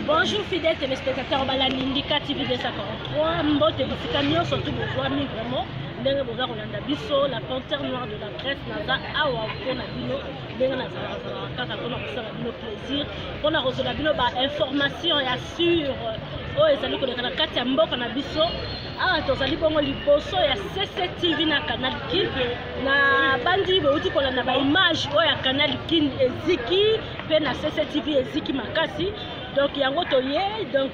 Bonjour fidèles téléspectateurs de la Nindika TV 243. Mbote Bisikamion, surtout besoin vraiment. Ndenge boza kolanda biso la panthère noire de la presse naza awa pona bino ndenge nazala kaka pona kosala bino plaisir pona kozala bino ba information ya sur oyo ezali koleka na kati ya mboka na biso awa tozali bongo liboso ya CCTV na Canal King na bandi beuti kolanda ba image oyo ya Canal King eziki pe na CCTV eziki makasi donc yango toye donc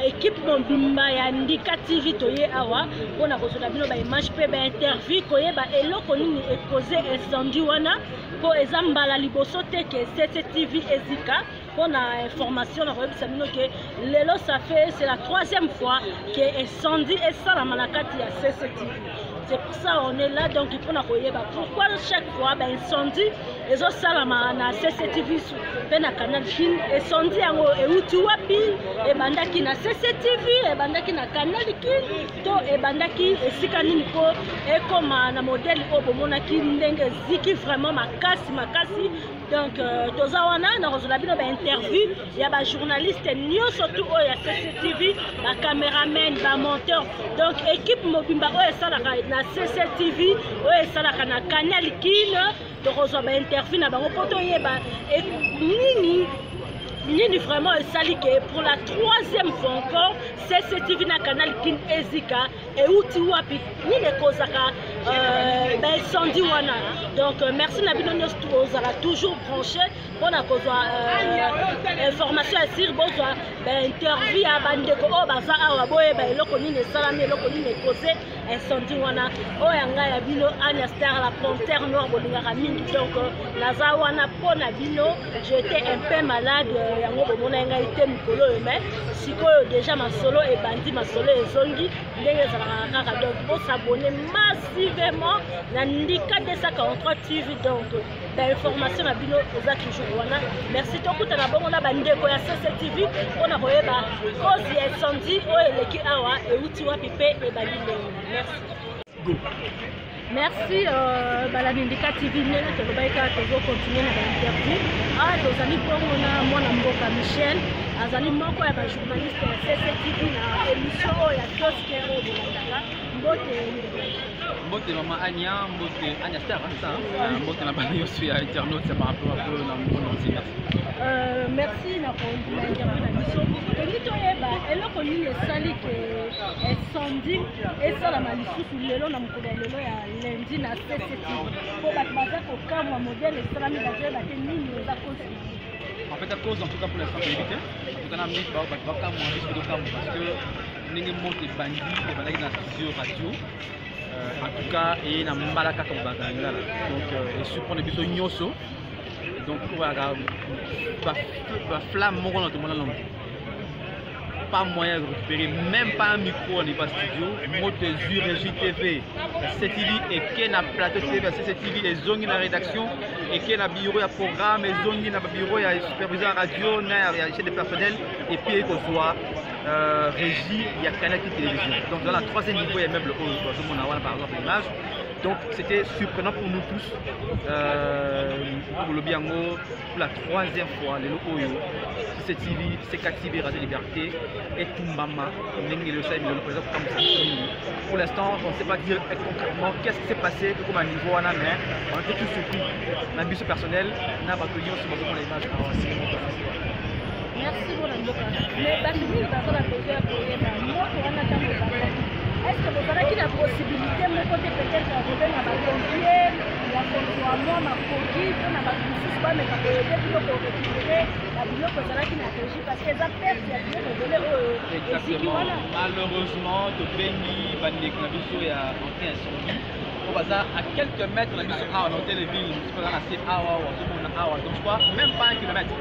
équipe mobimba ya Ndika TV toye awa pona kozala bino ba image pe ba interview koyeba eloko nini ekoze incendie wana po ezambala liboso te ke CCTV ezika pona information na koyebisa bino ke lelo ça fait c'est la 3e fois que incendie esalama na kati ya CCTV. C'est pour ça on est là donc il faut koyeba pourquoi chaque fois ba incendie ezo salama na CCTV pe na Canal King incendie yango euti wapi ebandaki na CCTV ebandaki na Canal King to ebandaki esika nini po ekoma na modèle o bomonaki ndenge ziki vraiment makasi donc toza wana na kozala bino ba interview ya ba journaliste nyonso tout oyo ya CCTV ba cameraman ba monteur donc équipe mobimba oyo esalaka na CCTV oyo esalaka na Canal King tokozwa ba interview na bango po toyeba nini vraiment esali ke pour la 3e fois encore CCTV na Canal King ezika euti wapi nini ekozaka ba incendie wana donc merci na bino nyonso tozala toujours branché mpona kozwa information ya sir bozwa ba interview ya bandeko oyo baza awa boyeba eloko nini esalami eloko nini ekoze incendie wana oyo ya ngai ya bino Anya Star la panthère noire bolingaka mingi donc naza wana mpona bino j'étais un peu malade yango bomona ngai te mikolo oyo mais sikoyo déjà masolo ebandi masolo ezongi ndenge ezalaka kaka donc bosabone massivement na Ndika 243 TV donc d'information na bino eza toujours wana merci tokutana bongo na bandeko ya CCTV mpona koyeba cause ya incendie oyo eleki awa euti wapi pe ebandi ndenge merci. Merci la Ndika TV ndenge tolobaki kaka tozokontinue na bainterview awa tozali bongo na mwana mboka Michel azali moko ya bajournaliste ya CCTV na émission oyo ya kioske oyo bolandaka mbote mama Anya mbote Anya Star ça mbote na bana yosu ya internaute par rapport à na monde entier merci na interview na biso tolingi toyeba eloko nini esali ke incendie esalama lisusu lelo na mokolo ya lelo ya lundi na CCTV po bato baza kokamwa modèle esalami bazoyeba te nini eza cause. En fait, à cause, en tout cas pour l'instant, pour éviter, on a mis parce que nous avons des bandits, des bandits dans la studio radio, en tout cas, et il y a un malaka comme Baganga. Donc, et surtout, on a besoin de Nyoso. Donc, on va la flamme, on va tout le monde. Pas moyen de récupérer, même pas un micro, on n'est pas studio. Mot de Zure, Régie TV, CCTV et qui a plateau TV, CCTV, les zones de la rédaction et qui a bureau, il y a programme, les zones de bureau, il y a superviseur radio, il y a chef de personnel et puis il soit régie, il y a Canal Télévision. Donc dans la 3e niveau, il y a même le haut, tout le monde a par exemple l'image. Donc c'était surprenant pour nous tous, pour le Biango, pour la 3e fois, les locaux, CCTV, CKTV, Radio Liberté et Tumbama, pour l'instant, on ne sait pas dire concrètement qu'est-ce qui s'est passé, comme à niveau, mais on était tous surpris. On a vu ce personnel, on a battu sur l'image. Merci pour la boca. Mais Batumi, parce qu'on a posé un problème, moi, on a est-ce que vous avez la possibilité de côté peut-être d'arriver à la pompier, la moi, ma coquille, on a pas de soucis, mais quand on est pour récupérer la boulot que ça qui n'a réussi parce que ça perd, il y a bien de voler exactement. Malheureusement, de Béni, Bandéclaviso et à incendie. On va à quelques mètres, on a mis sur un hôtel de ville, on a assez donc je crois même pas 1 kilomètre.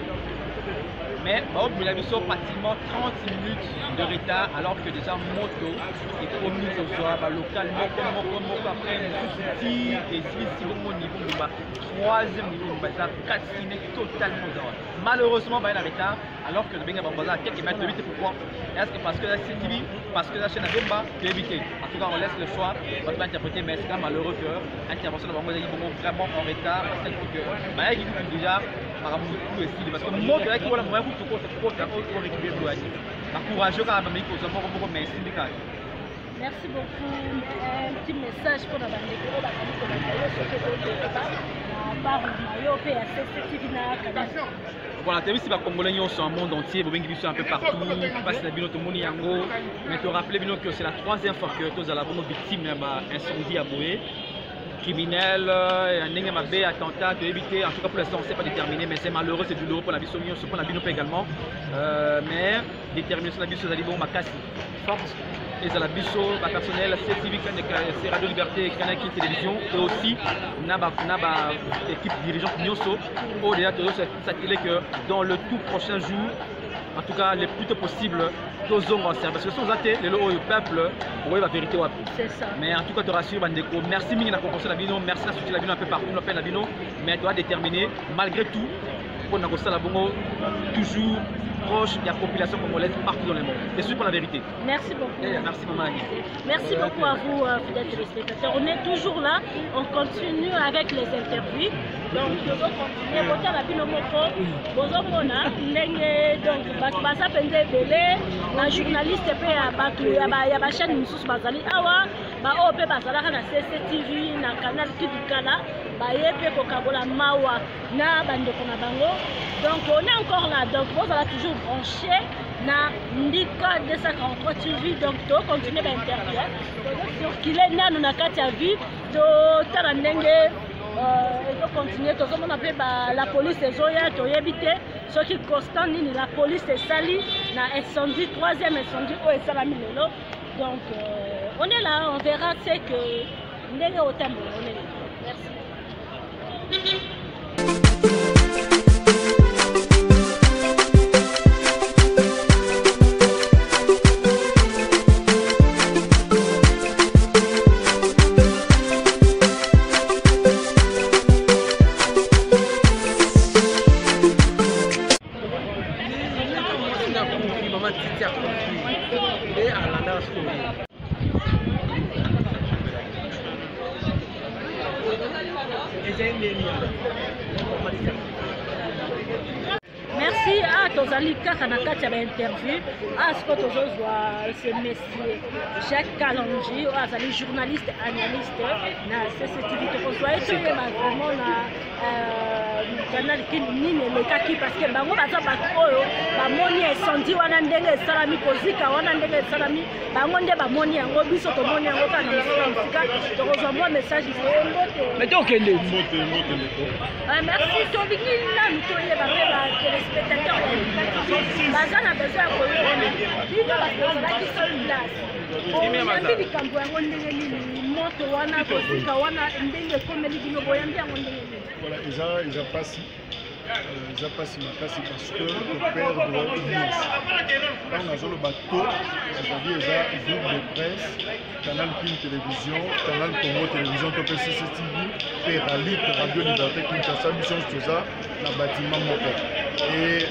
Mais il a mis sur pratiquement 30 minutes de retard alors que déjà moto est promis ce soir local, après nous tir et si au niveau du 3e niveau, 4 totalement malheureusement il y a un retard alors que le Benga Bambaza à quelques mètres de vite. Pourquoi? Est-ce que parce que la CTV, parce que la chaîne Bemba peut éviter? En tout cas on laisse le choix, on va interpréter, mais c'est quand même malheureux que l'intervention de Bambaza est vraiment en retard parce que déjà parce que moto yaki wala moya kutukosa kota ko récupérer l'eau. Encouragez quand même ko zamo ko mais syndicat. Merci beaucoup. Un petit message pour la bande de la voilà, tu as vu si les Congolais sont dans le monde entier, ils sont un peu partout, ils passent la vie dans le monde, mais tu rappelles que c'est la 3e fois que tu as été victime d'un incendie à Boé. Criminel, un attentat, de éviter, en tout cas pour l'instant on ne sait pas déterminer, mais c'est malheureux, c'est douloureux pour la vie soignée, pour la vie également. Mais détermination de la vie sur les Makassi, forte, et la vie personnel, c'est civique, c'est Radio Liberté, Canal Télévision, et aussi Naba équipe dirigeante Nyoso, au déjà s'attirer que dans le tout prochain jour, en tout cas le plus tôt possible, parce que sans athée, le peuple, oui, la vérité. C'est ça. Mais en tout cas, tu rassures, Bandeko. Merci Mingi, la compréhension de la Bino, merci à soutenir la Bino un peu partout, on appelle la Bino, mais tu as déterminé, malgré tout, pour nous la Bongo, toujours proche de la population congolaise partout dans le monde. C'est sûr pour la vérité. Merci beaucoup. Merci Maman. Merci beaucoup à vous, fidèles téléspectateurs. On est toujours là, on continue avec les interviews. Donc, nous allons continuer. Voter la Bino Moko, Bozomona, donc, Basa Pende Belé, un journaliste, il y a ma chaîne Moussous Bazali, Awa, OP Bazala, na CCTV, na Canal Kidukala, Bayepe Kokabola Mawa, na Bandeko na Bango. Donc, on est encore là. Donc, vous allez toujours branché na Ndika 243 TV. Donc, tu continues à intervenir. Donc, qu'il est là, nous avons qu'à vie. Donc, tu as continuer. On appelle la police et Zoya, tu as évité. Ce qui est constant, la police est salie. Na incendie, 3e incendie, où est salami lelo. Donc, on est là, on verra. C'est que nous sommes au temple. On est là. Merci. Merci à Tozali Kakanakati à l'interview. À ce que ce monsieur Jacques Kalonji, journaliste, analyste, na CCTV, vraiment canal qui n'est kaki parce que bango baza bakoyo bamoni incendie wana ndenge salami kozika wana ndenge salami bango nde bamoni yango biso tomoni yango kana musika tokozwa moi message ifote mais donc kende merci tobiki nanu toyeba mpe batelespectateur baza na besoin ya koyona bino bakozalaki sur place oyambi likambo yango ndenge nini moto wana kozika wana ndenge ekomeli bino boyambi yango ndenge nini. Voilà, ils ont passé parce que le père de l'Église. Quand on a le bateau, c'est-à-dire les groupes de presse, Canal King Télévision, Canal Congo Télévision, CCTV, Perali, Radio Liberté, Kinshasa, Mission Stoza, le bâtiment Moko. Et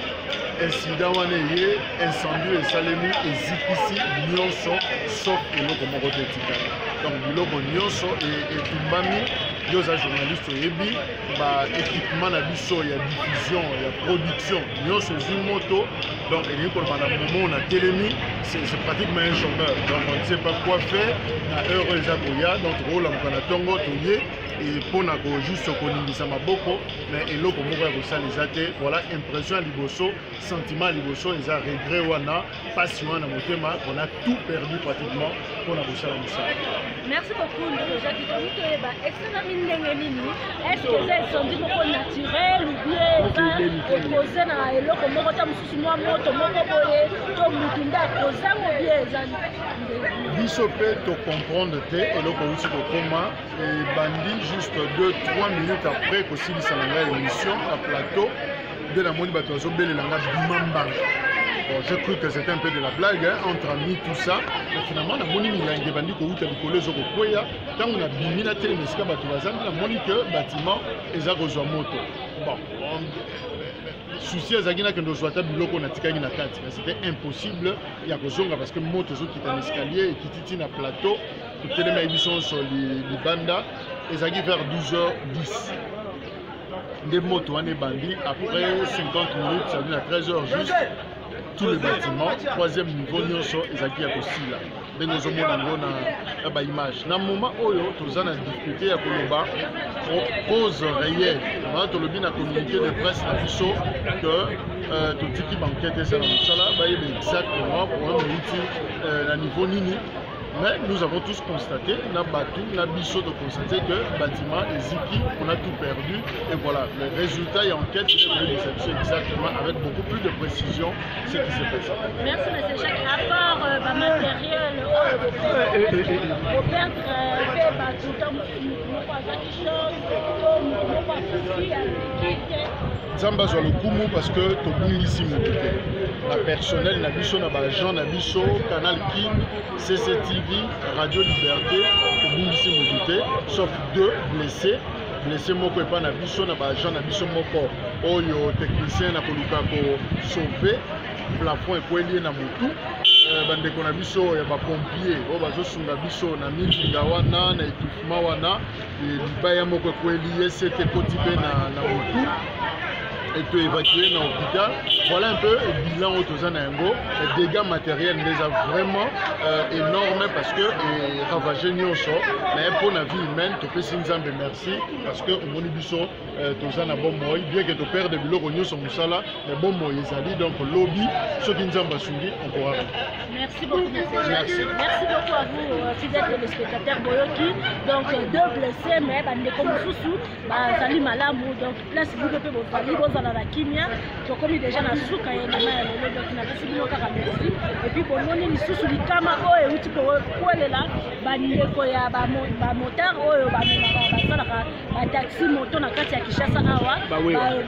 incident waneye, incendie et salemi, et zikisi, nyonso, sauf et l'eau comme rotética. Donc, biloko nyonso et tumbami, yoza journaliste yebi, ba équipement na biso, il y a diffusion, il y a production, nyonso moto. Donc, et pour pendant un moment on a télémi, c'est pratiquement un chômeur. Donc, on ne sait pas quoi faire. Na heure ezakoya, donc rôle en Kanatongo, toye. Et pour n'a juste koningisa maboko, mais eloko moko ya kosala ezate, voilà impression à liboso, sentiment à liboso, ils a regret wana, passion wana motema, on a tout perdu pratiquement pour la kosala musala. Merci beaucoup Jacques Tomito eba. Est-ce que c'est incendie moko naturel ou bien causé na eloko moko ta mususu mwa moto moko boye to mutunda causé ou bien ezali biso pe to comprendre te eloko usi ko koma et bandi juste 2-3 minutes après que si ça n'a émission à plateau de la moni bato azobele langa bimambanga. Bon, j'ai cru que c'était un peu de la blague hein, entre amis tout ça, mais finalement la moni milange bandi ko uta bikolo zoko koya tant on a bimi na télé mesika bato bazana la moni que bâtiment ezako zo moto. Bon, souci ezaki que nous soit biloko na tikaki na kati, c'était impossible ya kozonga parce que moto zo kita escalier et kititi na plateau pour télé émission sur les banda ezaki vers 12h10. des motos on est bandit après 50 minutes ça vient à 13h juste tout le bâtiment troisième niveau nyonso ezaki ya kosila ndenge ozomona ngo na ba image na moment oyo toza na difficulté ya koloba cause réelle na tolobi na communiqué de presse na biso que totiki banquête ezala mosala bayeba exactement problème euti na niveau nini. Mais nous avons tous constaté, na biso de constater que le bâtiment Eziki, on a tout perdu. Et voilà, le résultat et enquête, je vais vous dire exactement avec beaucoup plus de précision ce qui s'est passé. Merci M. Jacques. À part le matériel, au perdre Zamba soit le kumu parce que tout ici la personnel na biso na ba agent na biso Canal King, CCTV, Radio Liberté, tout ici mobilité, sauf 2 blessés. Blessé moko et pas na biso na ba agent na biso moko oyo technicien na koluka ko sauver plafond et lié na motu. Bandeko na biso ya ba pompier o bazo sunga biso na milinga wana na équipement wana libaya moko ko lié c'était kotibe na motu et to évacué dans l'hôpital. Voilà un peu le bilan autour de Yango. Les dégâts matériels les a vraiment énormes parce que ravagé Nyonso. Mais pour la vie humaine, tu peux s'inzambe merci parce que au Monibiso, tu as un bon moyen. Bien que tu perds des bilans au Nyonso Moussala, les bons moyens ali donc lobby, ceux qui nous ont suivi, on pourra. Merci beaucoup, monsieur. Merci. Merci beaucoup à vous, fidèles téléspectateurs Boyoki. Donc 2 blessés, mais comme Soussou, Zali Malamou, donc place vous pouvez vous faire. La kimia to komi déjà na suka ya na lelo donc na kasi bino kaka merci et puis bomoni ni susu likama oyo uti ko kolela bandeko ya ba motar oyo ba sala ba taxi moto na kati ya Kinshasa awa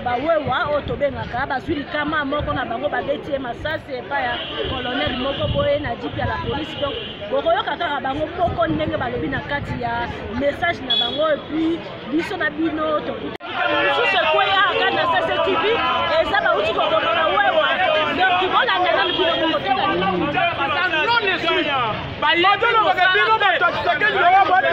ba wewa o to bengaka ba zuli kama moko na bango ba beti masasi pa ya colonel moko boye na jipi ya la police donc bokoyo kaka bango moko ndenge balobi na kati ya message na bango et puis biso na bino to susu ko ya kana CCTV et ça va aussi pour la wewa donc ils vont la nana le bino ko tela ni non ne suit ba yedo lo ba bino ba to tseke ni wa ba te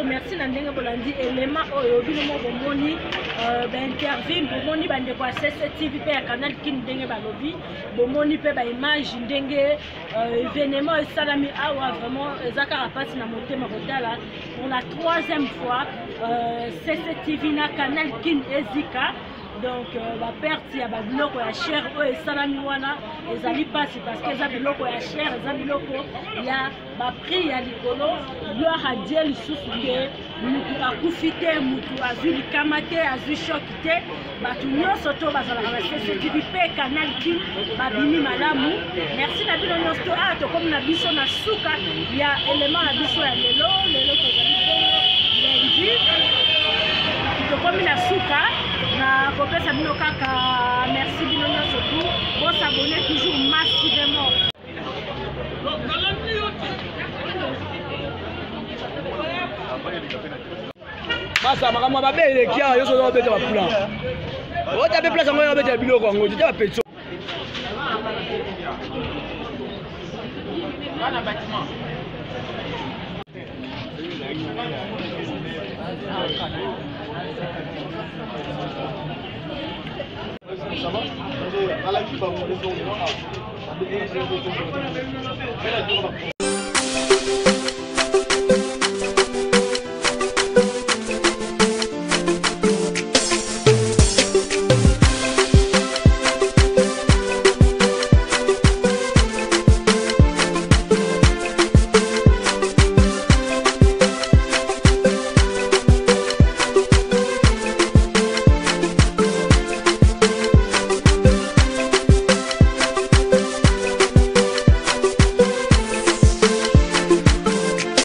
merci na ndenge bolandi élément oyo bino bomoni interview bomoni bande kwa CCTV pe ya Canal King ndenge balobi bomoni pe ba image ndenge événement esalami awa vraiment ezaka rapasi na motema botala pour la 3e fois CCTV na Canal King ezika donc baperte ya babiloko ya cher oyo esalami wana ezali mpasi parce que eza biloko ya cher, eza biloko ya baprix ya likolo. Gloire à Dieu lisusu ke mutu akufi te, mutu azwi likama te, azwi shoki te, bato nyonso to bazalaka na CCTV mpe Canal King babimi malamu. Merci na bino nyonso to awa tokomi na biso na suka ya elema na biso ya lelo tozali lundi tokomi na suka na kopesa bino kaka merci bino nyonso tu bosabone toujours massivement. Masa makamwa babe eleki awa yoso obeta baplan otape place yango obeta biloko yango tete bapeso Ça va?